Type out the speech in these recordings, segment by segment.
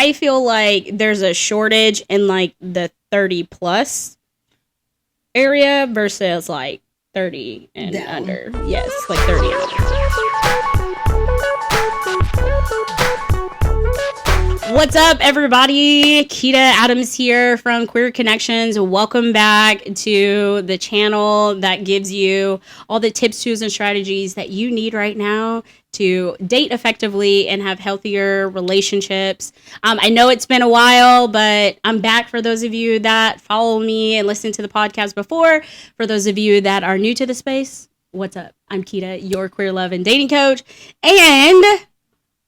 I feel like there's a shortage in like the 30 plus area versus like 30 and under. Yes, like 30 and under. What's up, everybody? Keita Adams here from Queer Connections. Welcome back to the channel that gives you all the tips, tools, and strategies that you need right now to date effectively and have healthier relationships. I know it's been a while, but I'm back for those of you that follow me and listen to the podcast before. For those of you that are new to the space, what's up? I'm Keita, your queer love and dating coach. And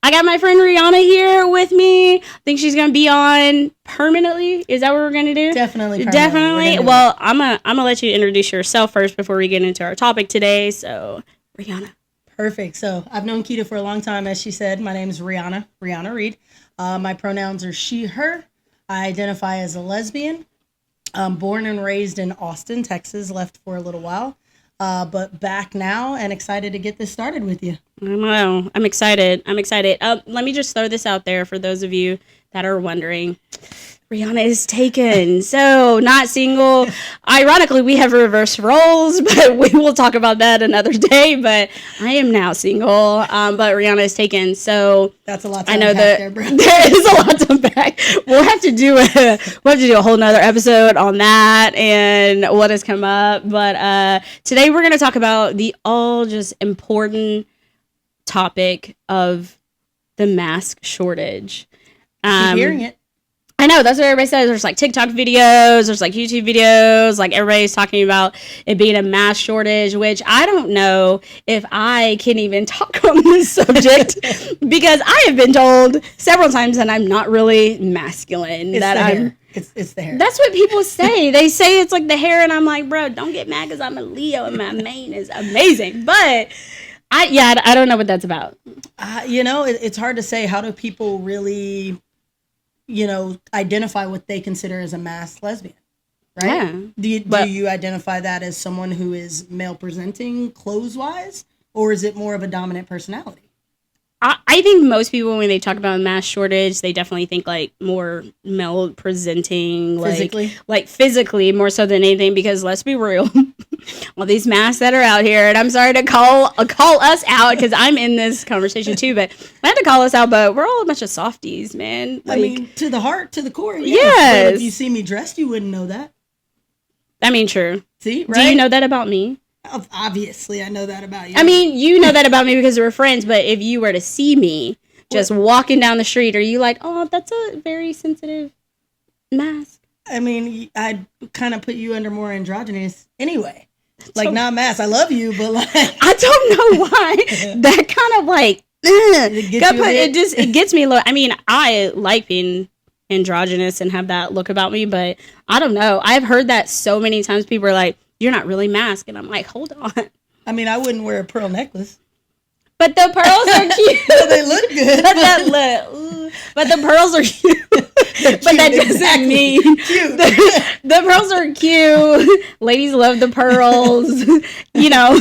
I got my friend Rihanna here with me. I think she's going to be on permanently. Is that what we're going to do? Definitely. Well, I'm gonna let you introduce yourself first before we get into our topic today. So, Rihanna. Perfect. So, I've known Keita for a long time. As she said, my name is Rihanna Reed. My pronouns are she, her. I identify as a lesbian. I'm born and raised in Austin, Texas. Left for a little while. But back now and excited to get this started with you. I know. I'm excited. Let me just throw this out there for those of you that are wondering. Rihanna is taken, so not single. Ironically, we have reverse roles, but we will talk about that another day. But I am now single, but Rihanna is taken, so that's a lot to unpack there, bro. There is a lot to unpack. We'll have to do a whole nother episode on that and what has come up. But today we're going to talk about the all just important topic of the mask shortage. Keep hearing it. I know, that's what everybody says. There's like TikTok videos, there's like YouTube videos, like everybody's talking about it being a mask shortage, which I don't know if I can even talk on this subject because I have been told several times that I'm not really masculine. It's the hair. That's what people say. They say it's like the hair, and I'm like, bro, don't get mad because I'm a Leo and my mane is amazing. But I don't know what that's about. It's hard to say. How do people really identify what they consider as a masked lesbian, right? Yeah. Do you identify that as someone who is male presenting clothes-wise, or is it more of a dominant personality? I think most people, when they talk about mask shortage, they definitely think like more male presenting, physically more so than anything. Because let's be real, all these masks that are out here, and I'm sorry to call us out because I'm in this conversation too, but I had to call us out. But we're all a bunch of softies, man. I mean, to the heart, to the core. Yes. But if you see me dressed, you wouldn't know that. I mean, true. See, right? Do you know that about me? Obviously, I know that about you. I mean, you know that about me because we're friends, but if you were to see me just walking down the street, are you like, oh, that's a very sensitive mask? I mean, I'd kind of put you under more androgynous anyway. Like, not mask. I love you, but like... I don't know why. That kind of like... it gets me low. I mean, I like being androgynous and have that look about me, but I don't know. I've heard that so many times. People are like, you're not really masked. And I'm like, hold on. I mean, I wouldn't wear a pearl necklace. But the pearls are cute. They look good. But the pearls are cute. But that doesn't mean cute. The pearls are cute. Ladies love the pearls.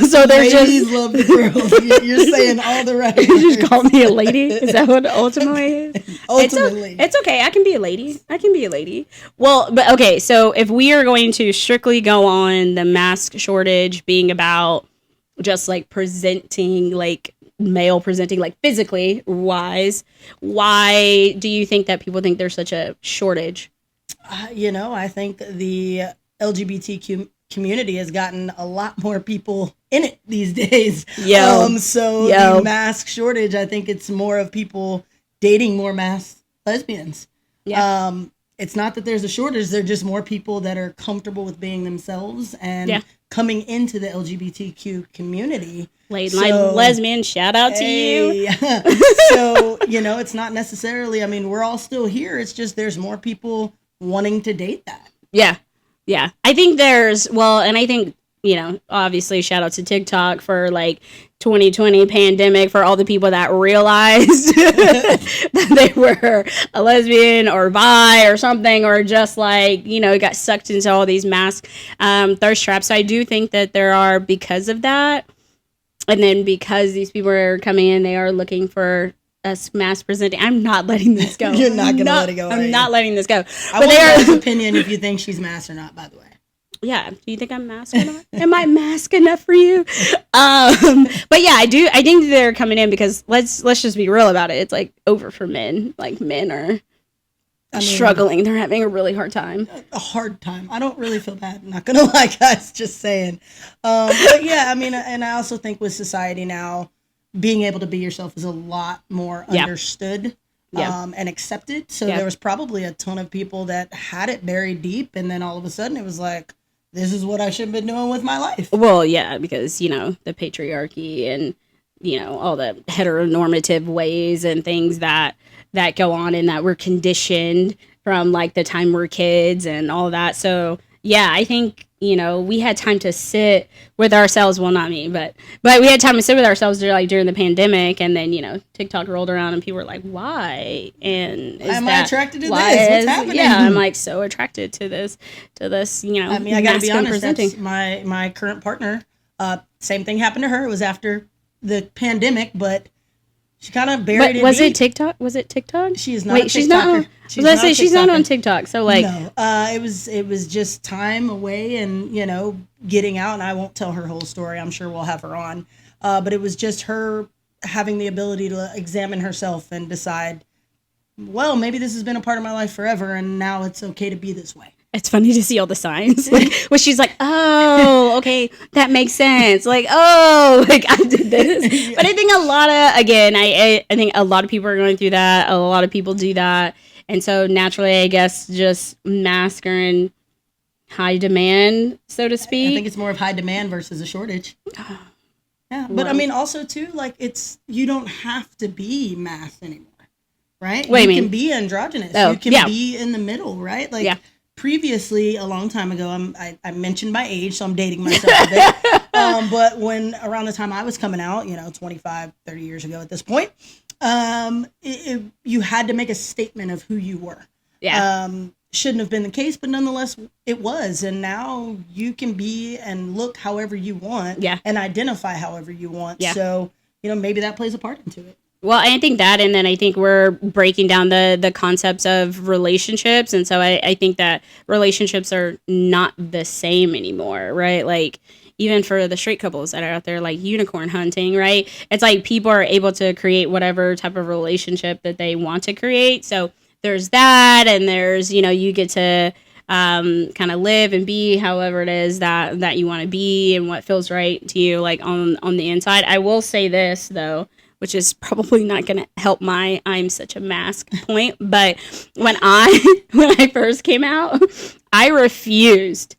So they're Ladies love the pearls. You're saying all the right words. You just call me a lady? Is that what ultimately is? Ultimately. It's okay. I can be a lady. Well, but okay. So if we are going to strictly go on the mask shortage being about just like presenting like male presenting like physically wise, why do you think that people think there's such a shortage? I think the LGBTQ community has gotten a lot more people in it these days. The mask shortage, I think it's more of people dating more masked lesbians. It's not that there's a shortage, they're just more people that are comfortable with being themselves and coming into the LGBTQ community. Late night lesbian, shout out to you. So, it's not necessarily, I mean, we're all still here. It's just there's more people wanting to date that. Yeah. I think obviously shout out to TikTok for like 2020 pandemic for all the people that realized that they were a lesbian or bi or something, or just like, got sucked into all these mask thirst traps. So I do think that there are, because of that, and then because these people are coming in, they are looking for us mass presenting. I'm not letting this go. You're not going to let it go. I'm not letting this go. I want your opinion if you think she's mass or not, by the way. Yeah. Do you think I'm mask or not? Am I mask enough for you? But yeah, I do. I think they're coming in because let's just be real about it. It's like over for men. Like men are struggling. They're having a really hard time. A hard time. I don't really feel bad. I'm not going to lie, guys. Just saying. But yeah, I mean, and I also think with society now, being able to be yourself is a lot more understood and accepted. So there was probably a ton of people that had it buried deep. And then all of a sudden it was like, this is what I should have been doing with my life. Well, yeah, because, you know, the patriarchy and, you know, all the heteronormative ways and things that go on and that we're conditioned from like the time we're kids and all that. So, yeah, I think, you know, we had time to sit with ourselves. Well, not me, but we had time to sit with ourselves during the pandemic. And then, you know, TikTok rolled around and people were like, why? And why am I attracted to this? What's happening? Yeah, I'm like so attracted to this, you know. I mean, I got to be honest, that's my current partner. Same thing happened to her. It was after the pandemic, but she kind of buried it. Was it TikTok? Was it TikTok? She is not. Wait, she's not. She's not on TikTok. So like, no, it was just time away and, you know, getting out. And I won't tell her whole story. I'm sure we'll have her on. But it was just her having the ability to examine herself and decide, well, maybe this has been a part of my life forever, and now it's okay to be this way. It's funny to see all the signs, like where she's like, "Oh, okay, that makes sense." Like, "Oh, like I did this." But I think I think a lot of people are going through that. A lot of people do that, and so naturally, I guess, just masks are in high demand, so to speak. I think it's more of high demand versus a shortage. Yeah, but I mean, also too, like you don't have to be masked anymore, right? You can be androgynous. You can be in the middle, right? Like. Yeah. Previously, a long time ago, I mentioned my age, so I'm dating myself a bit. But when around the time I was coming out, you know, 25, 30 years ago at this point, you had to make a statement of who you were. Yeah. Shouldn't have been the case, but nonetheless, it was. And now you can be and look however you want and identify however you want. Yeah. So, you know, maybe that plays a part into it. Well, I think that, and then I think we're breaking down the concepts of relationships, and so I think that relationships are not the same anymore, right? Like, even for the straight couples that are out there, like unicorn hunting, right? It's like people are able to create whatever type of relationship that they want to create. So there's that, and there's, you know, you get to kind of live and be however it is that you want to be and what feels right to you, like on the inside. I will say this, though, which is probably not going to help my I'm such a mask point. But when I first came out, I refused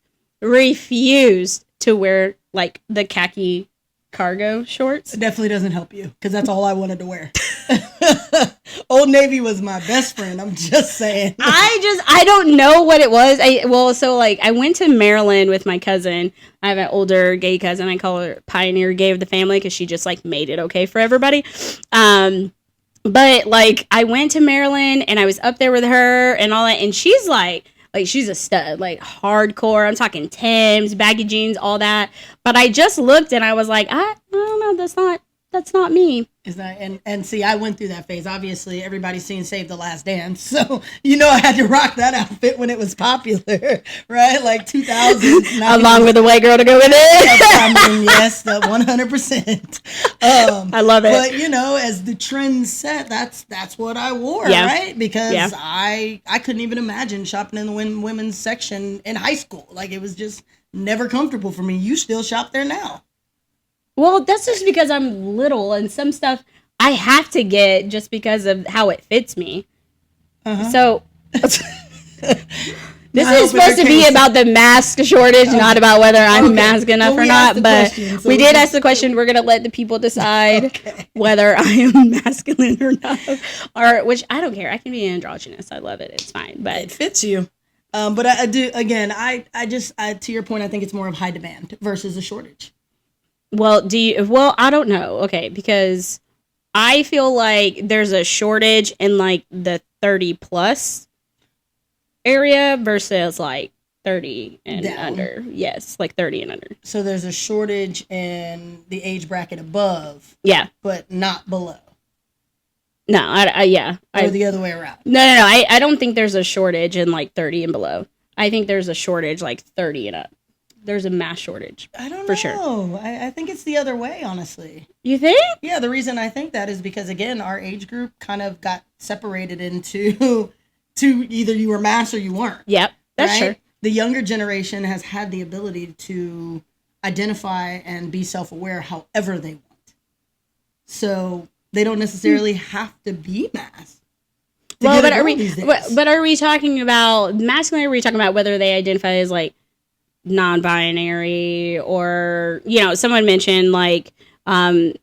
to wear like the khaki cargo shorts. It definitely doesn't help you because that's all I wanted to wear. Old Navy was my best friend. I'm just saying. I don't know what it was. I went to Maryland with my cousin. I have an older gay cousin. I call her Pioneer Gay of the family because she just like made it okay for everybody. But like I went to Maryland and I was up there with her and all that, and she's like she's a stud, like hardcore. I'm talking Timbs, baggy jeans, all that. But I just looked and I was like, I don't know, that's not me. Is that and see, I went through that phase. Obviously, everybody's seen Save the Last Dance, so you know I had to rock that outfit when it was popular, right? Like 2000, along with the white girl to go with it. I mean, yes, 100%. I love it. But you know, as the trend set, that's what I wore, right? Because I couldn't even imagine shopping in the women's section in high school. Like it was just never comfortable for me. You still shop there now? Well, that's just because I'm little and some stuff I have to get just because of how it fits me. Uh-huh. So this is supposed to be about the mask shortage, not about whether I'm mask enough or not. But we did ask the question. We're going to let the people decide whether I am masculine or not. Or which I don't care. I can be androgynous. I love it. It's fine. But it fits you. But I do, again, I just, to your point, I think it's more of high demand versus a shortage. Well, I don't know. Okay, because I feel like there's a shortage in like the 30 plus area versus like 30 and under. Yes, like 30 and under. So there's a shortage in the age bracket above. Yeah. But not below. No, or the other way around. No. I don't think there's a shortage in like 30 and below. I think there's a shortage like 30 and up. There's a mass shortage. I don't know. For sure. I think it's the other way, honestly. You think? Yeah, the reason I think that is because, again, our age group kind of got separated into either you were mass or you weren't. Yep, that's true. The younger generation has had the ability to identify and be self-aware however they want. So they don't necessarily have to be mass. Well, but are we talking about masculine, or are we talking about whether they identify as like non-binary, or, you know, someone mentioned like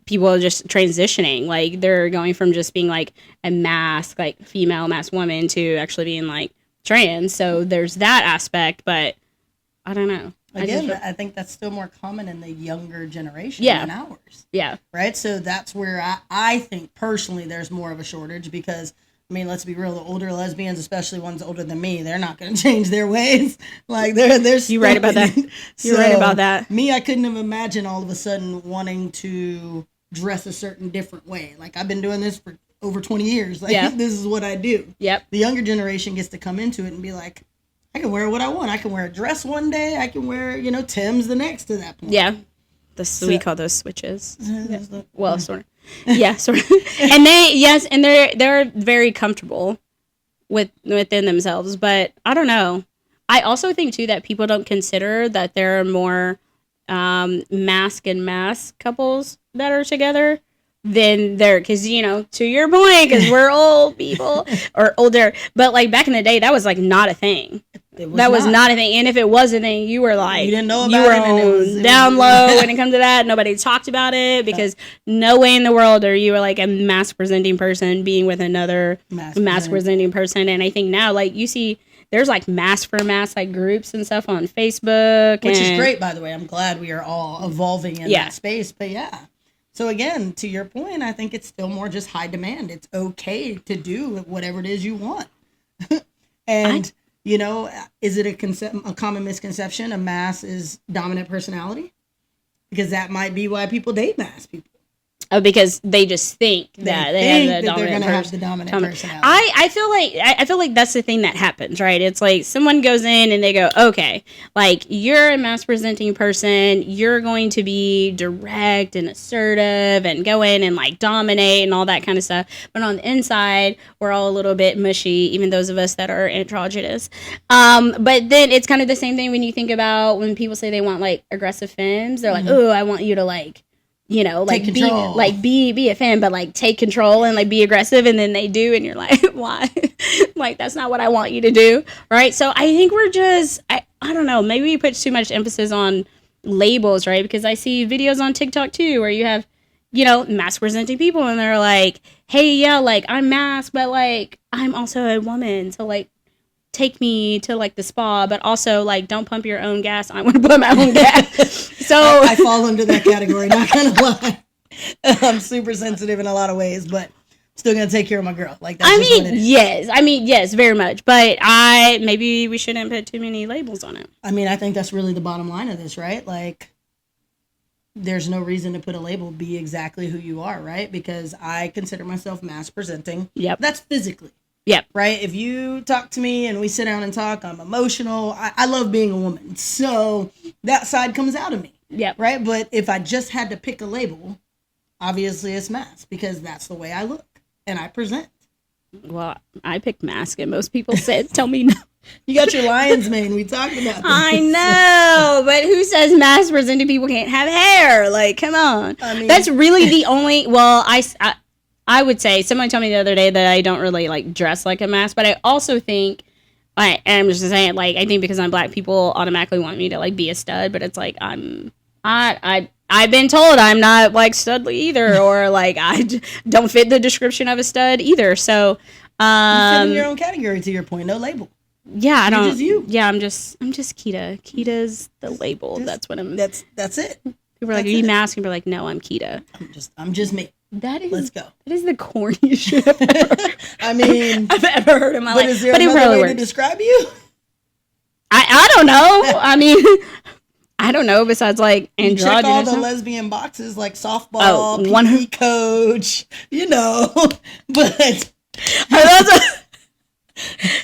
people just transitioning, like they're going from just being like a Masc, like female Masc woman, to actually being like trans. So there's that aspect, but I don't know. Again, I think that's still more common in the younger generation than ours. Yeah. Right? So that's where I think personally there's more of a shortage, because, I mean, let's be real, the older lesbians, especially ones older than me, they're not going to change their ways. Like, they're You're right about that. You're right about that. Me, I couldn't have imagined all of a sudden wanting to dress a certain different way. Like, I've been doing this for over 20 years. Like, this is what I do. Yep. The younger generation gets to come into it and be like, I can wear what I want. I can wear a dress one day. I can wear, Tim's the next to that point. Yeah. We call those switches. Well, sort of. Yeah, sort of. And they're very comfortable within themselves. But I don't know. I also think too that people don't consider that there are more Masc and Masc couples that are together than there, because, to your point, because we're old people or older, but like back in the day, that was like not a thing. That was not a thing. And if it was a thing, you were like, you didn't know about it, down low when it comes to that. Nobody talked about it, because no way in the world are you like a Masc presenting person being with another Masc presenting person. And I think now, like, you see, there's like Masc for Masc like groups and stuff on Facebook, which is great, by the way. I'm glad we are all evolving in that space. But yeah. So again, to your point, I think it's still more just high demand. It's okay to do whatever it is you want. And is it a common misconception a Masc is dominant personality? Because that might be why people date Masc people. Oh, because they just think that they have the dominant personality. I feel like that's the thing that happens, right? It's like someone goes in and they go, okay, like, you're a Masc presenting person, you're going to be direct and assertive and go in and like dominate and all that kind of stuff. But on the inside, we're all a little bit mushy, even those of us that are androgynous. But then it's kind of the same thing when you think about when people say they want like aggressive femmes. They're like, oh, I want you to like, like be a fan, but like take control and like be aggressive, and then they do, and you're like, why? Like, that's not what I want you to do, right? So I think we're just, I don't know, maybe we put too much emphasis on labels, right? Because I see videos on TikTok too where you have, Masc presenting people, and they're like, hey, yeah, like, I'm Masc, but like, I'm also a woman, so like, take me to like the spa, but also like, don't pump your own gas. I want to put my own gas. So I fall under that category, not gonna lie. I'm super sensitive in a lot of ways, but still gonna take care of my girl. Like, that's just what it is. Yes, very much. But maybe we shouldn't put too many labels on it. I mean, I think that's really the bottom line of this, right? Like, there's no reason to put a label. Be exactly who you are, right? Because I consider myself Masc presenting. Yep. That's physically. Yep. Right? If you talk to me and we sit down and talk, I'm emotional. I love being a woman. So that side comes out of me. Yep. Right? But if I just had to pick a label, obviously it's Masc, because that's the way I look and I present. Well, I picked Masc, and most people said, tell me no. You got your lion's mane. We talked about this. I know, but who says Masc presenting people can't have hair? Like, come on. I mean, that's really the only, well, I would say, someone told me the other day that I don't really like dress like a Masc, but I also think, and I'm just saying, like, I think because I'm Black, people automatically want me to like be a stud, but it's like, I've been told I'm not like studly either, or like I don't fit the description of a stud either. So you fit in your own category, to your point, no label. Yeah, I don't. Just you. Yeah, I'm just Kita. Kita's the label. That's what I'm. That's it. People are like, are you Masc? And we're like, no, I'm Kita. I'm just me. Let's go. That is the corniest shit I've ever heard in my life. Is there another way to describe you? I don't know. I mean, I don't know, besides like androgynous. Check all the lesbian boxes like softball, PE coach, but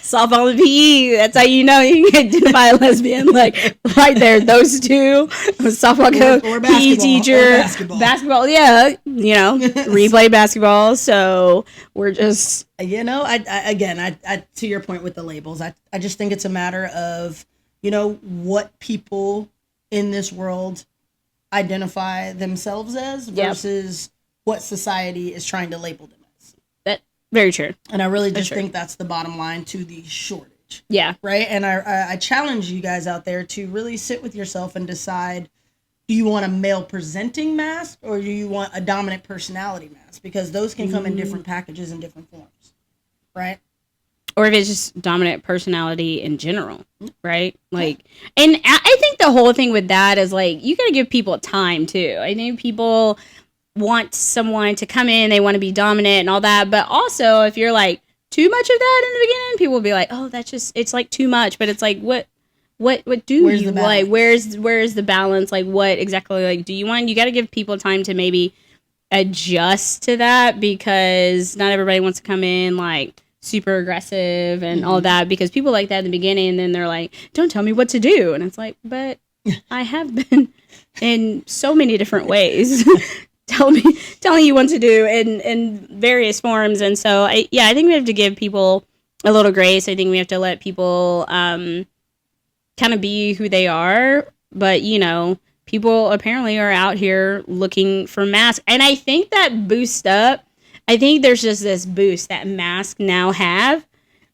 softball and PE, that's how you know you can identify a lesbian, like right there, those two, softball coach, or PE teacher, basketball, yeah, replay basketball, so we're just, I to your point with the labels, I just think it's a matter of, what people in this world identify themselves as versus what society is trying to label them as. Very true. And I really just think that's the bottom line to the shortage. Yeah. Right? And I challenge you guys out there to really sit with yourself and decide, do you want a male-presenting mask or do you want a dominant personality mask? Because those can come in different packages and different forms. Right? Or if it's just dominant personality in general. Right? Like, and I think the whole thing with that is like, you got to give people time too. I think people want someone to come in, they want to be dominant and all that, but also if you're like too much of that in the beginning, people will be like, oh, that's just, it's like too much. But it's like, what do you like? Where's the balance? Like, what exactly, like, do you want? You got to give people time to maybe adjust to that, because not everybody wants to come in like super aggressive and all that, because people like that in the beginning, and then they're like, don't tell me what to do, and it's like, but I have been in so many different ways telling you what to do in various forms. And so I think we have to give people a little grace. I think we have to let people kind of be who they are, but people apparently are out here looking for masks, and I think that boosts up. I think there's just this boost that masks now have,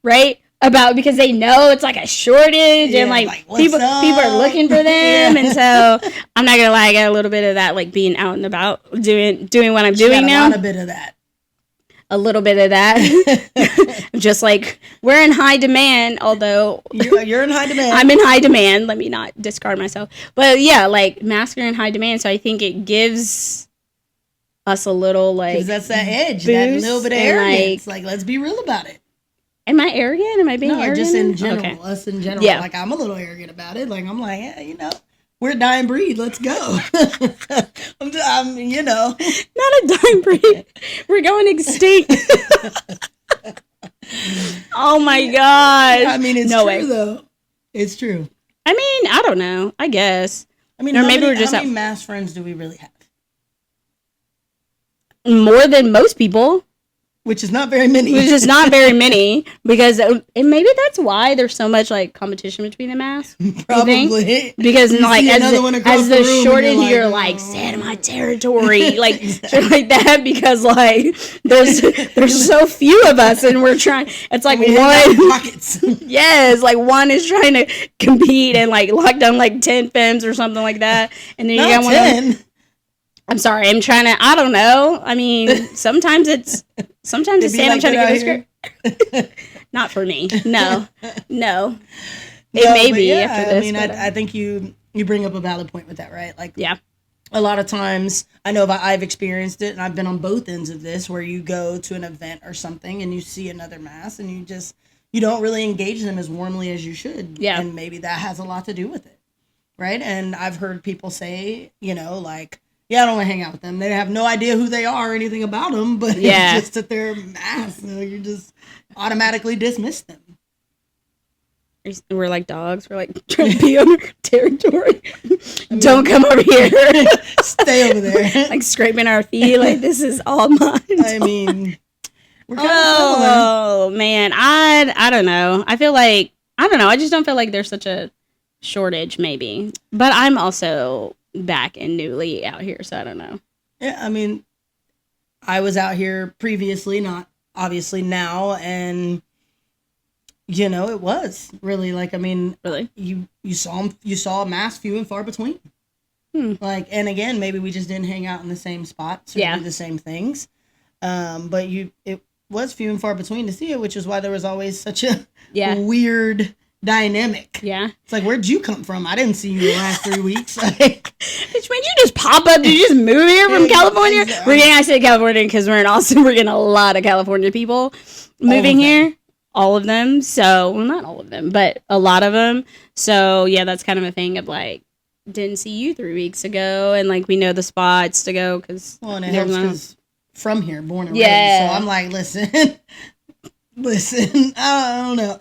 right? Because they know it's like a shortage, and like people are looking for them, and so I'm not gonna lie, I got a little bit of that, like being out and about doing what I'm doing now. A little bit of that. Just like we're in high demand, although you're in high demand. I'm in high demand. Let me not discard myself, but yeah, like masks are in high demand, so I think it gives us a little like, because that's that edge, that little bit of arrogance. Like, let's be real about it. Am I arrogant? Am I being arrogant? Just in general. Okay. Us in general. Yeah. Like, I'm a little arrogant about it. Like, I'm like, yeah, we're a dying breed. Let's go. I'm Not a dying breed. We're going extinct. Oh, my God. I mean, it's true, though. It's true. I mean, I don't know. I guess. I mean, or maybe we're just... How many mask friends do we really have? More than most people. Which is not very many. Because and maybe that's why there's so much like competition between the masks. Probably. Because like as the shortage, you're like, stay in my territory, like shit like that, because like there's so few of us, and we're trying. It's like one pockets. Yes, like one is trying to compete and like lock down like 10 femmes or something like that, and then you got 10. I'm sorry, I'm trying to, I don't know. I mean, sometimes it's saying like I'm trying to get a script. Not for me. No. It may be after this. I mean, I think you bring up a valid point with that, right? Like, yeah. A lot of times, I know I've experienced it, and I've been on both ends of this, where you go to an event or something, and you see another mass, and you don't really engage them as warmly as you should. Yeah. And maybe that has a lot to do with it, right? And I've heard people say, like, yeah, I don't want to hang out with them. They have no idea who they are or anything about them, but it's just that they're mass. So you just automatically dismiss them. We're like dogs. We're like trying to be on their territory. Don't come over here. Stay over there. Like scraping our feet. Like, this is all mine. I mean, we're kind of man. I don't know. I feel like, I don't know. I just don't feel like there's such a shortage, maybe. But I'm also back and newly out here, so I don't know. Yeah, I mean, I was out here previously, not obviously now, and it was really like, I mean, really, you saw a mass few and far between. Like, and again, maybe we just didn't hang out in the same spots or do the same things, but it was few and far between to see it, which is why there was always such a weird dynamic. Yeah. It's like, where'd you come from? I didn't see you the last 3 weeks. Like, bitch, when you just pop up, did you just move here from California? Exactly. I say California because we're in Austin. We're getting a lot of California people moving here. All of them. So, well, not all of them, but a lot of them. So, yeah, that's kind of a thing of like, didn't see you 3 weeks ago, and like we know the spots to go because and it helps because from here, born and raised. So I'm like, listen, I don't know.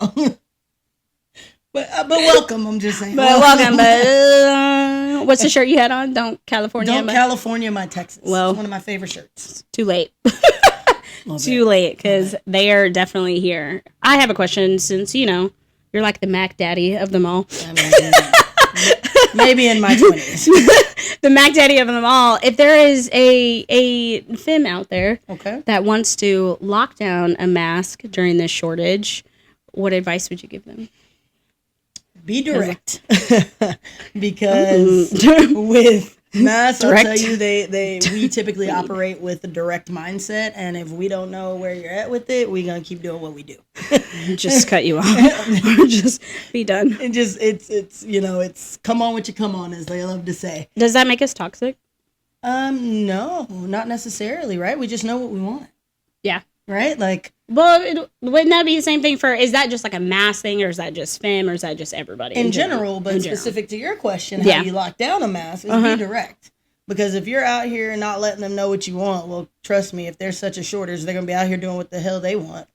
But welcome, I'm just saying. But welcome, but what's the shirt you had on? Don't California my Texas. Well, it's one of my favorite shirts. Too late. Too late, because they are definitely here. I have a question, since, you're like the Mac Daddy of them all. I mean, maybe in my 20s. The Mac Daddy of them all. If there is a femme out there that wants to lock down a mask during this shortage, what advice would you give them? Be direct. Because with Masc, I'll tell you, we typically operate with a direct mindset, and if we don't know where you're at with it, we're gonna keep doing what we do. Just cut you off. Or just be done. It's come on with your come on, as they love to say. Does that make us toxic? No, not necessarily, right? We just know what we want. Yeah. Right? Like, well, wouldn't that be the same thing is that just like a mass thing, or is that just femme, or is that just everybody? In general, but specific to your question, how you lock down a mask is be direct. Because if you're out here not letting them know what you want, well, trust me, if there's such a shortage, they're going to be out here doing what the hell they want.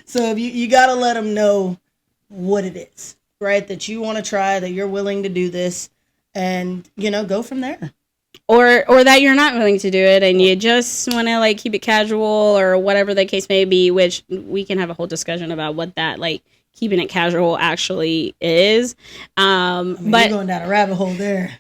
So if you got to let them know what it is, right? That you want to try, that you're willing to do this, and, go from there. Or that you're not willing to do it, and you just want to keep it casual, or whatever the case may be, which we can have a whole discussion about what that keeping it casual actually is. But you're going down a rabbit hole there.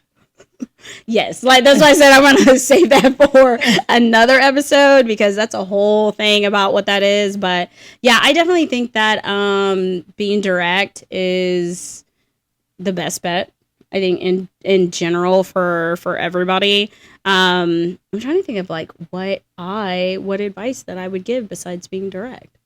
Yes, that's why I said I want to save that for another episode, because that's a whole thing about what that is. But yeah, I definitely think that being direct is the best bet. I think in general for everybody. I'm trying to think of what advice that I would give besides being direct.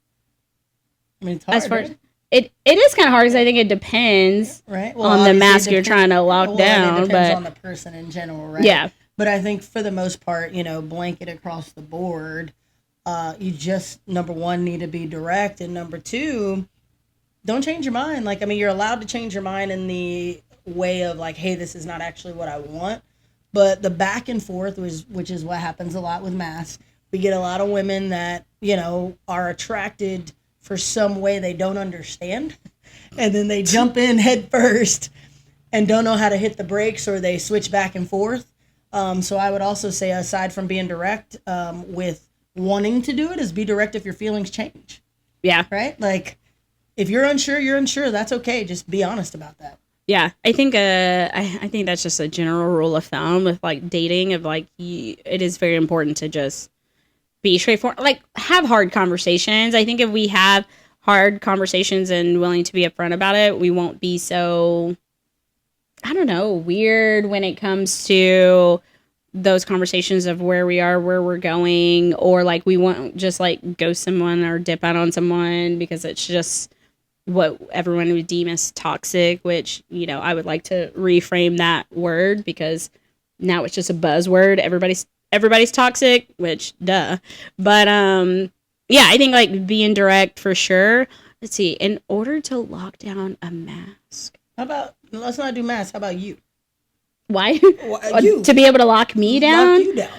I mean, it's hard. As far as, it is kind of hard, because I think it depends right? on the mask you're trying to lock down. It depends on the person in general, right? Yeah. But I think for the most part, blanket across the board, you just, number one, need to be direct, and number two, don't change your mind. You're allowed to change your mind in the way of hey, this is not actually what I want. But the back and forth, which is what happens a lot with Masc. We get a lot of women that are attracted for some way they don't understand, and then they jump in head first and don't know how to hit the brakes, or they switch back and forth. So I would also say, aside from being direct with wanting to do it, is be direct if your feelings change. Yeah. Right? If you're unsure, you're unsure. That's okay. Just be honest about that. Yeah, I think I think that's just a general rule of thumb with dating, of it is very important to just be straightforward, have hard conversations. I think if we have hard conversations and willing to be upfront about it, we won't be so, I don't know, weird when it comes to those conversations of where we are, where we're going, or we won't just ghost someone or dip out on someone because it's just what everyone would deem as toxic, which, I would like to reframe that word, because now it's just a buzzword. Everybody's toxic, which duh. But yeah, I think being direct for sure. Let's see, in order to lock down a mask. Let's not do Masc. How about you? Why? You. To be able to lock me down? Lock you down.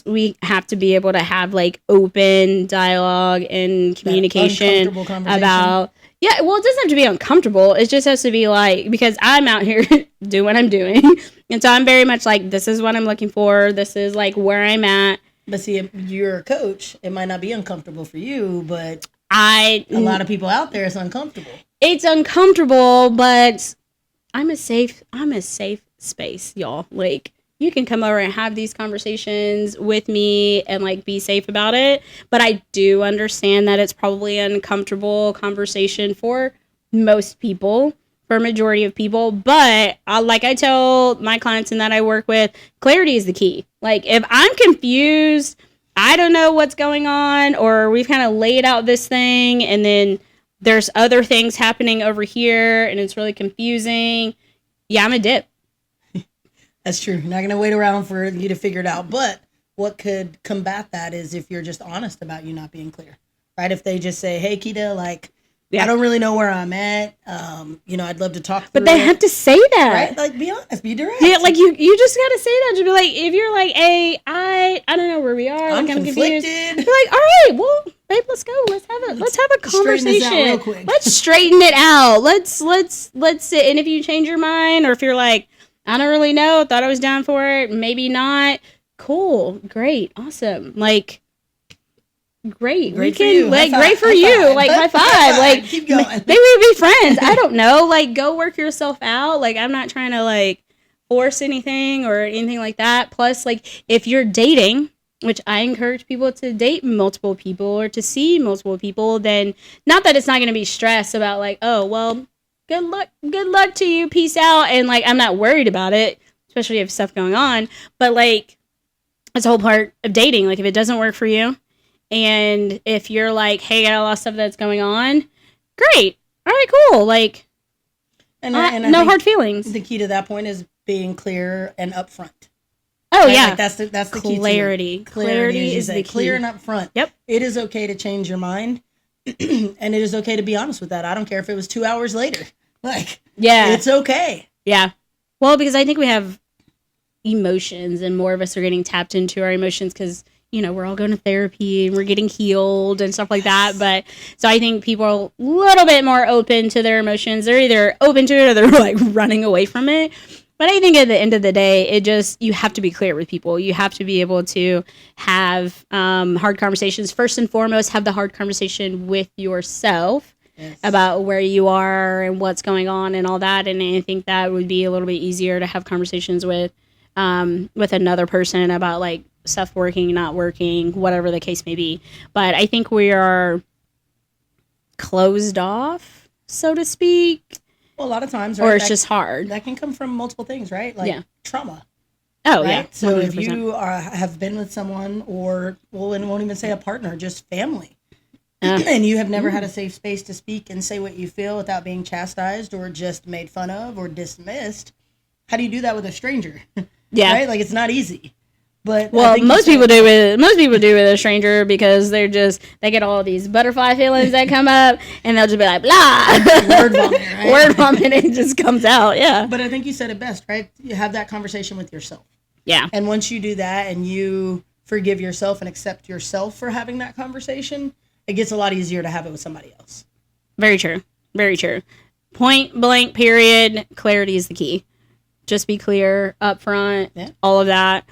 We have to be able to have open dialogue and communication about, it doesn't have to be uncomfortable. It just has to be because I'm out here doing what I'm doing. And so I'm very much this is what I'm looking for. This is where I'm at. But see, if you're a coach, it might not be uncomfortable for you, but a lot of people out there, it's uncomfortable. It's uncomfortable, but I'm a safe space, y'all. You can come over and have these conversations with me and be safe about it. But I do understand that it's probably an uncomfortable conversation for most people, for a majority of people. But I tell my clients and that I work with, clarity is the key. If I'm confused, I don't know what's going on, or we've kind of laid out this thing and then there's other things happening over here and it's really confusing. Yeah, I'm a dip. That's true. You're not going to wait around for you to figure it out. But what could combat that is if you're just honest about you not being clear, right? If they just say, hey, Keita, I don't really know where I'm at. I'd love to talk. But they have to say that, right? Like, be honest, be direct. Yeah, like you just gotta say that. Just be like, if you're like, hey, I don't know where we are. I'm like, conflicted. Be like, all right, well, babe, let's go. Let's have a conversation. Let's straighten it out. Let's sit. And if you change your mind, or if you're like, I don't really know, thought I was down for it, maybe not. Cool, great, awesome. Like, great. Great for you. Like, great for you. Like, high five. Like, keep going. Maybe we'd be friends. I don't know. Like, go work yourself out. Like, I'm not trying to like force anything or anything like that. Plus, like, if you're dating, which I encourage people to date multiple people or to see multiple people, then not that it's not going to be stress about like, oh, well, good luck to you. Peace out. And like, I'm not worried about it, especially if stuff going on. But like, it's a whole part of dating. Like, if it doesn't work for you, and if you're like, hey, I got a lot of stuff that's going on, great. All right, cool. Like, and no hard feelings. The key to that point is being clear and upfront. Oh, right? Yeah. Like, that's the key. Clarity is the key. Clear and upfront. Yep. It is okay to change your mind, and it is okay to be honest with that. I don't care if it was 2 hours later. Like, yeah, it's okay. Yeah. Well, because I think we have emotions, and more of us are getting tapped into our emotions because, we're all going to therapy and we're getting healed and stuff like that. But so I think people are a little bit more open to their emotions. They're either open to it or they're like running away from it. But I think at the end of the day, you have to be clear with people. You have to be able to have hard conversations. First and foremost, have the hard conversation with yourself. Yes. About where you are and what's going on and all that. And I think that would be a little bit easier to have conversations with another person about like stuff working, not working, whatever the case may be. But I think we are closed off, so to speak. Well, a lot of times, right, or it's just hard. That can come from multiple things, right? Like trauma. Oh, right? yeah. 100%. So if you have been with someone, or, well, and won't even say a partner, just family, and you have never had a safe space to speak and say what you feel without being chastised or just made fun of or dismissed, how do you do that with a stranger? Yeah. Right? Like, it's not easy. But most people do with a stranger because they get all these butterfly feelings that come up, and they'll just be like, blah. Word vomit, right? Word vomit, it just comes out, yeah. But I think you said it best, right? You have that conversation with yourself. Yeah. And once you do that and you forgive yourself and accept yourself for having that conversation, it gets a lot easier to have it with somebody else. Very true. Very true. Point blank, period. Clarity is the key. Just be clear, upfront, all of that.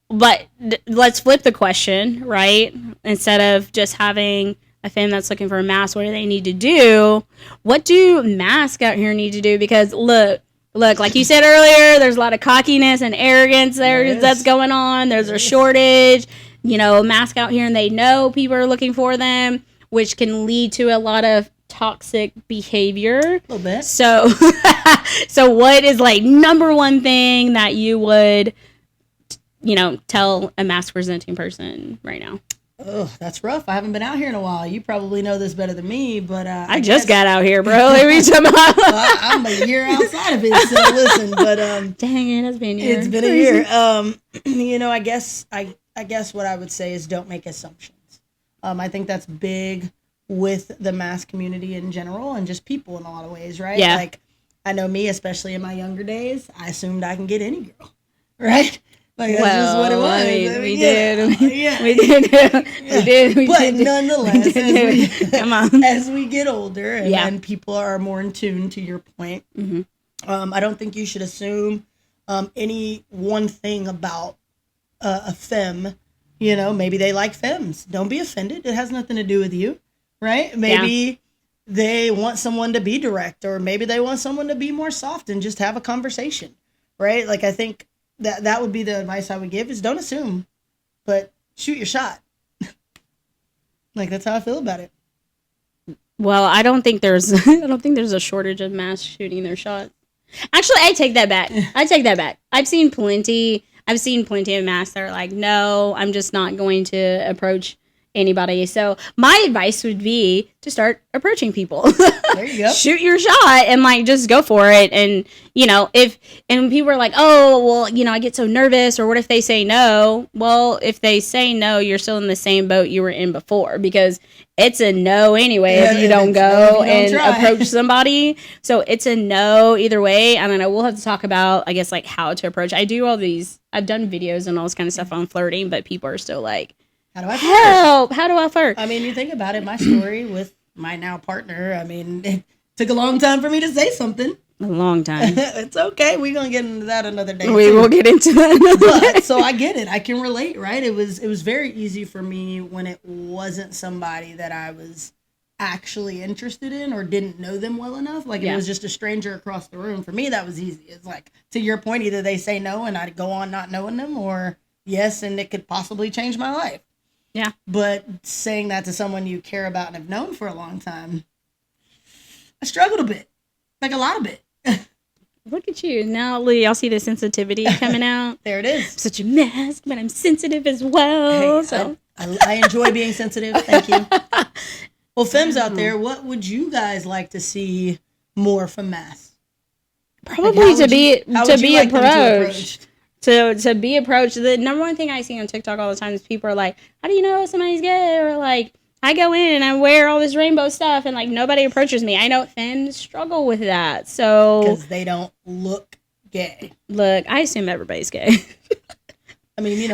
But let's flip the question, right? Instead of just having a femme that's looking for a Masc, what do they need to do? What do Masc out here need to do? Because look, like you said earlier, there's a lot of cockiness and arrogance that's going on. There's a shortage, Masc out here, and they know people are looking for them, which can lead to a lot of toxic behavior. A little bit. So what is like number one thing that you would tell a Masc presenting person right now? Oh, that's rough. I haven't been out here in a while. You probably know this better than me, but I just got out here, bro. Every time I'm a year outside of it, so listen. But dang it, it's been a year. It's been a year. I guess what I would say is don't make assumptions. I think that's big with the Masc community in general and just people in a lot of ways, right? Yeah. Like, I know me, especially in my younger days, I assumed I can get any girl, right? Like, that's just what it was. We did. But nonetheless, Come on. As we get older and people are more in tune, to your point, I don't think you should assume any one thing about a femme. Maybe they like femmes. Don't be offended. It has nothing to do with you, right? Maybe they want someone to be direct, or maybe they want someone to be more soft and just have a conversation, right? Like, I think that would be the advice I would give, is don't assume, but shoot your shot. Like, that's how I feel about it. Well, I don't think there's a shortage of Masc shooting their shots. Actually, I take that back. I've seen plenty of Mascs that are like, no, I'm just not going to approach anybody. So my advice would be to start approaching people. There you go. Shoot your shot and like just go for it. And and people are like, oh well, I get so nervous, or what if they say no? Well, if they say no, you're still in the same boat you were in before, because it's a no anyway if you don't go and approach somebody. So it's a no either way. I don't know. We'll have to talk about, I guess, like how to approach. I've done videos and all this kind of stuff on flirting, but people are still like, how do I flirt? How do I flirt? I mean, you think about it, my story with my now partner, I mean, it took a long time for me to say something. A long time. It's okay. We're going to get into that another day. We will get into that another day. So I get it. I can relate, right? It was very easy for me when it wasn't somebody that I was actually interested in or didn't know them well enough. Like, it was just a stranger across the room. For me, that was easy. It's like, to your point, either they say no and I go on not knowing them, or yes, and it could possibly change my life. Yeah. But saying that to someone you care about and have known for a long time, I struggled a bit. Like, a lot of it. Look at you. Now, y'all see the sensitivity coming out. There it is. I'm such a Masc, but I'm sensitive as well. Hey, so I enjoy being sensitive. Thank you. Well, femmes out there, what would you guys like to see more from Masc? Probably to be approached. To be approached. The number one thing I see on TikTok all the time is people are like, how do you know somebody's gay? Or like, I go in and I wear all this rainbow stuff and like nobody approaches me. I know femmes struggle with that. So because they don't look gay. Look, I assume everybody's gay. I mean,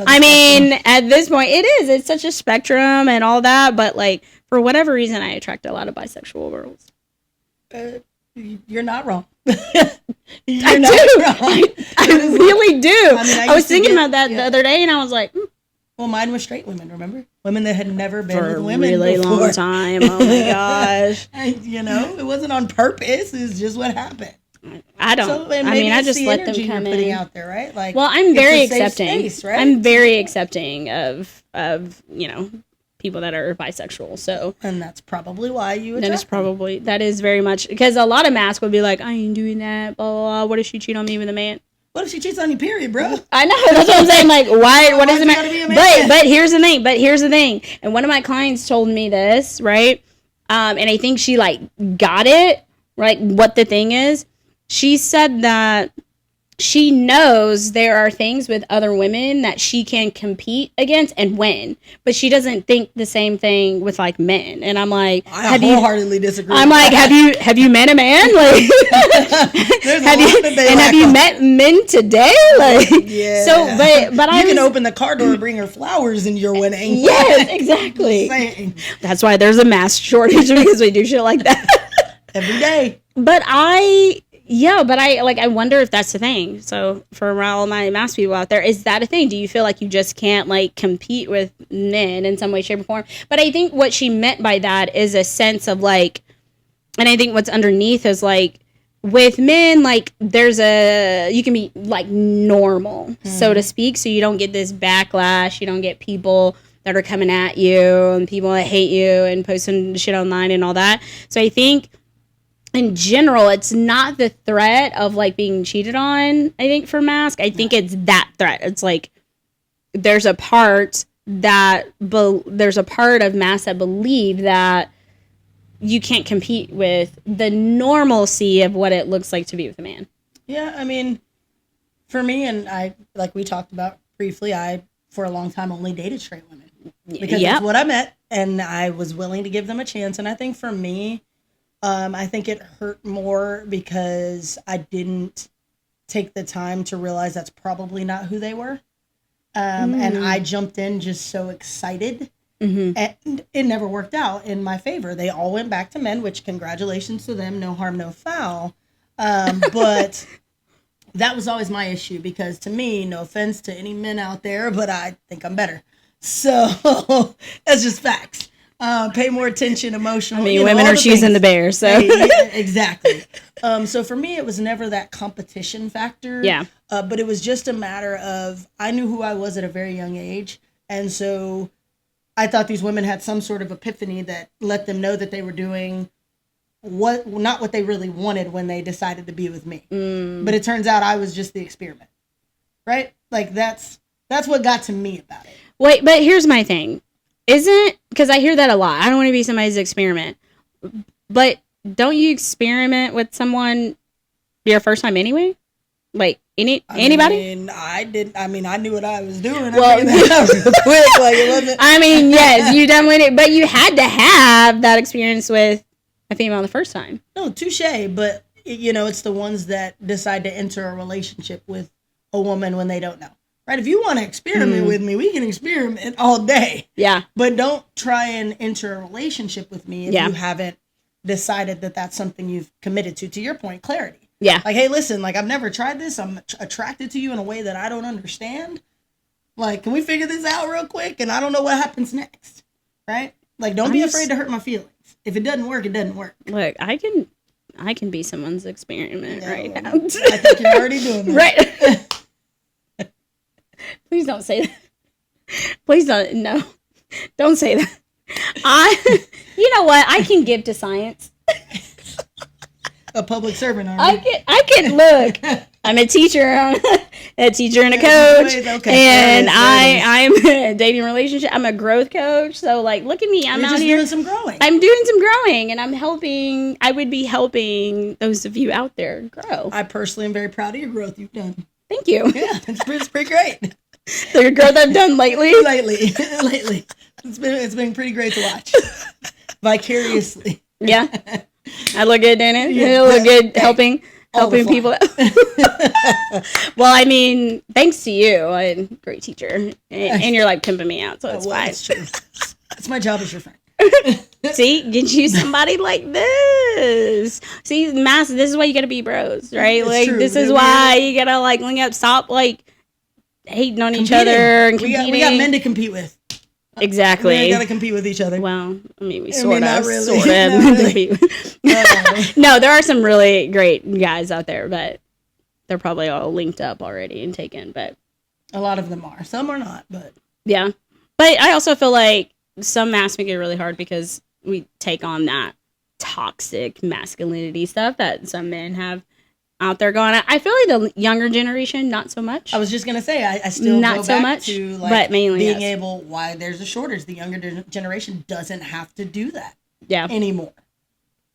at this point it is. It's such a spectrum and all that, but like for whatever reason I attract a lot of bisexual girls. You're not wrong. I really do. I was thinking about that the other day and I was like, Well, mine was straight women, remember? Women that had never been for with women a really before. long time. Oh my gosh. It wasn't on purpose. It's just what happened. I just let them come in. Out there, right? Like, well, I'm very accepting. Space, right? I'm very accepting of people that are bisexual. So, and that's probably why you. That is very much because a lot of Masc would be like, I ain't doing that. Blah, blah, blah. What if she cheat on me with a man? What if she cheats on you, period, bro? I know. That's what I'm saying. Like, why? What does it matter? But here's the thing. And one of my clients told me this, right? And I think she like got it, right? What the thing is. She said that she knows there are things with other women that she can compete against and win, but she doesn't think the same thing with like men. And I'm like, I wholeheartedly disagree. I'm like, have you met a man? Like, have you met men today? Like, yeah. So, but you can open the car door and bring her flowers, and you're winning. Yes, exactly. That's why there's a Masc shortage, because we do shit like that every day. But I wonder if that's the thing. So for all my Masc people out there, is that a thing? Do you feel like you just can't like compete with men in some way, shape, or form? But I think what she meant by that is a sense of like, and I think what's underneath is like, with men, like you can be like normal, so to speak. So you don't get this backlash. You don't get people that are coming at you and people that hate you and posting shit online and all that. So I think, in general, it's not the threat of like being cheated on. I think for Masc, I think it's that threat. It's like there's a part of Masc that believe that you can't compete with the normalcy of what it looks like to be with a man. Yeah, I mean, for me, and I, like we talked about briefly, I for a long time only dated straight women because that's what I met, and I was willing to give them a chance. And I think for me, I think it hurt more because I didn't take the time to realize that's probably not who they were. And I jumped in just so excited. And it never worked out in my favor. They all went back to men, which congratulations to them. No harm, no foul. But that was always my issue because to me, no offense to any men out there, but I think I'm better. So that's just facts. Pay more attention, emotional. I mean, women are choosing the bear, so. Exactly. So for me, it was never that competition factor. Yeah. But it was just a matter of, I knew who I was at a very young age. And so I thought these women had some sort of epiphany that let them know that they were doing not what they really wanted when they decided to be with me. But it turns out I was just the experiment. Right? Like that's what got to me about it. Wait, but here's my thing. isn't, because I hear that a lot. I don't want to be somebody's experiment. But don't you experiment with someone your first time anyway? Like, anybody? I didn't. I mean, I knew what I was doing. Well, real quick. Like, it wasn't. I mean, yes, you definitely did. But you had to have that experience with a female the first time. No, touche. But, you know, it's the ones that decide to enter a relationship with a woman when they don't know. Right? If you want to experiment with me, we can experiment all day. Yeah. But don't try and enter a relationship with me if you haven't decided that that's something you've committed to. To your point, clarity. Yeah. Like, hey, listen, like, I've never tried this. I'm attracted to you in a way that I don't understand. Like, can we figure this out real quick? And I don't know what happens next. Right? Like, don't be afraid to hurt my feelings. If it doesn't work, it doesn't work. Look, I can be someone's experiment right now. I think you're already doing that. Right. Please don't say that. Please don't. No, don't say that. You know what? I can give to science. A public servant, I can look. I'm a teacher. I'm a teacher and a coach. And I'm dating relationship. I'm a growth coach. So, like, look at me. I'm You're out just here doing some growing. I'm doing some growing, and I'm helping. I would be helping those of you out there grow. I personally am very proud of your growth you've done. Thank you. Yeah, it's pretty great. The growth I've done lately. It's been pretty great to watch. Vicariously. Yeah. I look good, didn't it? Yeah. I look good helping people. Well, I mean, thanks to you, I'm a great teacher, and you're like pimping me out, so it's fine. That's true. That's my job as your friend. See, get you somebody like this. See, Masc, this is why you gotta be bros, right? It's like, true. This is why you gotta, like, link up, stop, like, hating on each other and competing. We got men to compete with. Exactly. We gotta compete with each other. Well, I mean, we sort of. Not really. Sort of. No, there are some really great guys out there, but they're probably all linked up already and taken. But a lot of them are. Some are not, but yeah. But I also feel like some masks make it really hard because we take on that toxic masculinity stuff that some men have out there going. I feel like the younger generation, not so much. I was just gonna say, I still not go so back much, to, like, but mainly being able. Why there's a shortage. The younger generation doesn't have to do that. Anymore.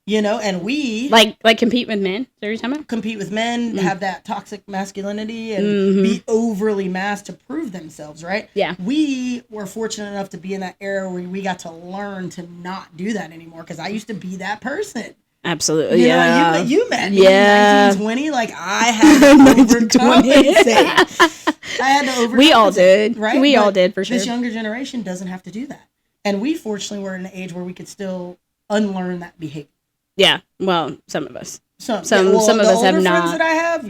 You know, and we like compete with men. Is that what you're talking about? Compete with men, have that toxic masculinity, and be overly masked to prove themselves, right? Yeah. We were fortunate enough to be in that era where we got to learn to not do that anymore. Because I used to be that person. Absolutely, you know, you met me in 1920. Like, I had to overcompensate. I had to overcompensate. We all did, right? We all did, for sure. This younger generation doesn't have to do that, and we fortunately were in an age where we could still unlearn that behavior. Yeah, well, some of us. Some of us have not. Friends that I have.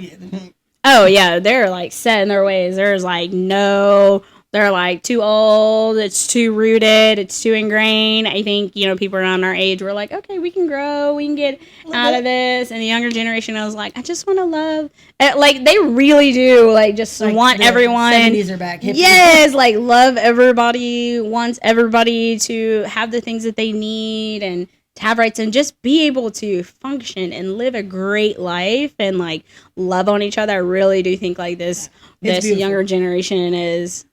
Oh yeah, they're like set in their ways. There's like no. They're like too old. It's too rooted. It's too ingrained. I think, you know, people around our age were like, okay, we can grow. We can get out of this. And the younger generation, I was like, I just want to love. Like, they really do, like, just like want everyone. 70s are back. Hippies. Yes, like, love everybody. Wants everybody to have the things that they need and to have rights and just be able to function and live a great life and, like, love on each other. I really do think, like, this younger generation is...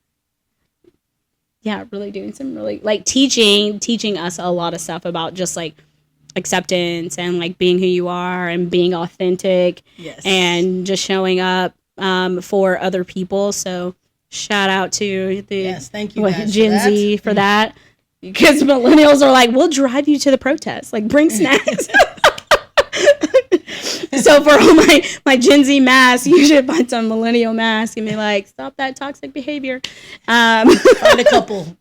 Yeah, really doing some really, like, teaching us a lot of stuff about just, like, acceptance and, like, being who you are and being authentic. Yes. And just showing up for other people. So shout out to the thank you guys Gen Z for that. Because millennials are like, we'll drive you to the protest. Like, bring snacks. So for all my Gen Z masks, you should find some millennial masks and be like, stop that toxic behavior. Find a couple.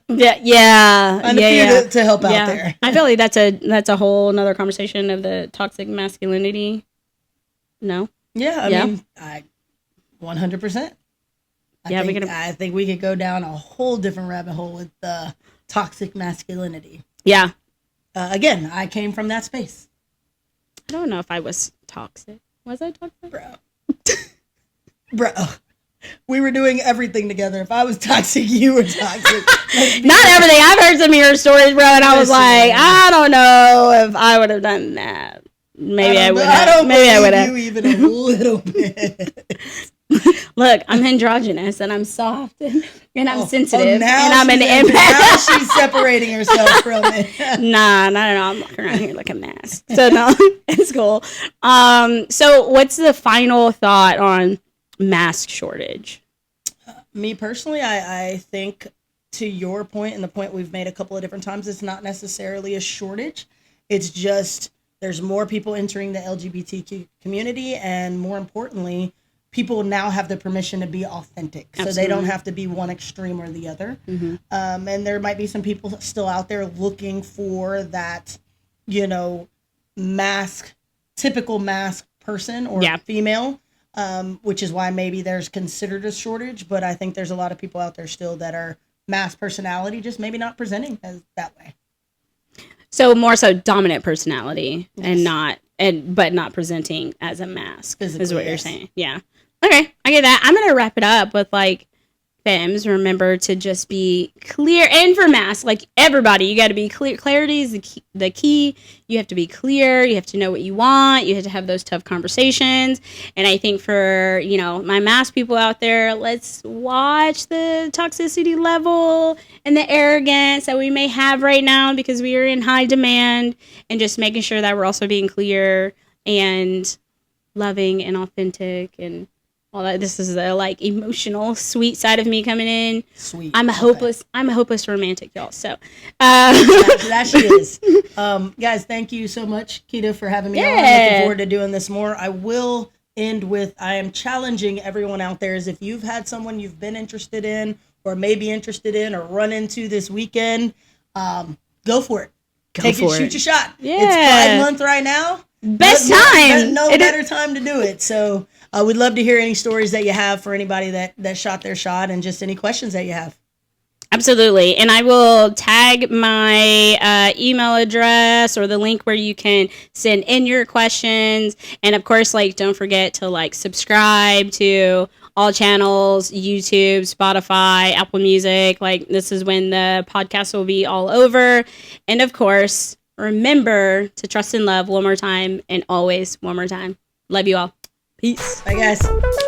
Yeah. Find a few to help out there. I feel like that's a whole another conversation of the toxic masculinity. No. Yeah, I mean, 100%. I think we could go down a whole different rabbit hole with the toxic masculinity. Yeah. Again, I came from that space. I don't know if I was toxic. Was I toxic? Bro. We were doing everything together. If I was toxic, you were toxic. Not everything. I've heard some of your stories, bro, and I was like, I don't know if I would have done that. Maybe I would have. I don't believe you even a little bit. Look, I'm androgynous and I'm soft and I'm sensitive and I'm an empath. Now she's separating herself from it. Nah, not at all. I'm walking around here like a mask. So no, it's cool. So what's the final thought on mask shortage? Me personally, I think, to your point and the point we've made a couple of different times, it's not necessarily a shortage. It's just there's more people entering the LGBTQ community, and more importantly, people now have the permission to be authentic. Absolutely. So they don't have to be one extreme or the other. Mm-hmm. And there might be some people still out there looking for that, typical Masc person or female, which is why maybe there's considered a shortage. But I think there's a lot of people out there still that are Masc personality, just maybe not presenting as that way. So more so dominant personality, yes. but not presenting as a Masc. Physically, is what you're saying. Yeah. Okay, I get that. I'm gonna wrap it up with femmes, remember to just be clear, and for Masc, everybody, you got to be clear. Clarity is the key. You have to be clear. You have to know what you want. You have to have those tough conversations. And I think for, my Masc people out there, let's watch the toxicity level and the arrogance that we may have right now because we are in high demand, and just making sure that we're also being clear and loving and authentic and all that. This is the emotional, sweet side of me coming in. Sweet. I'm a hopeless romantic, y'all. So that she is. Guys, thank you so much, Kita, for having me on. I'm looking forward to doing this more. I will end with, I am challenging everyone out there, is if you've had someone you've been interested in or maybe interested in or run into this weekend, go for it. Shoot your shot. Yeah. It's Pride Month right now. Best time. No better time to do it. So we'd love to hear any stories that you have for anybody that shot their shot, and just any questions that you have. Absolutely. And I will tag my email address or the link where you can send in your questions. And of course, don't forget to subscribe to all channels, YouTube, Spotify, Apple Music. This is when the podcast will be all over. And of course, remember to trust and love one more time, and always one more time. Love you all. Peace. Bye, guys.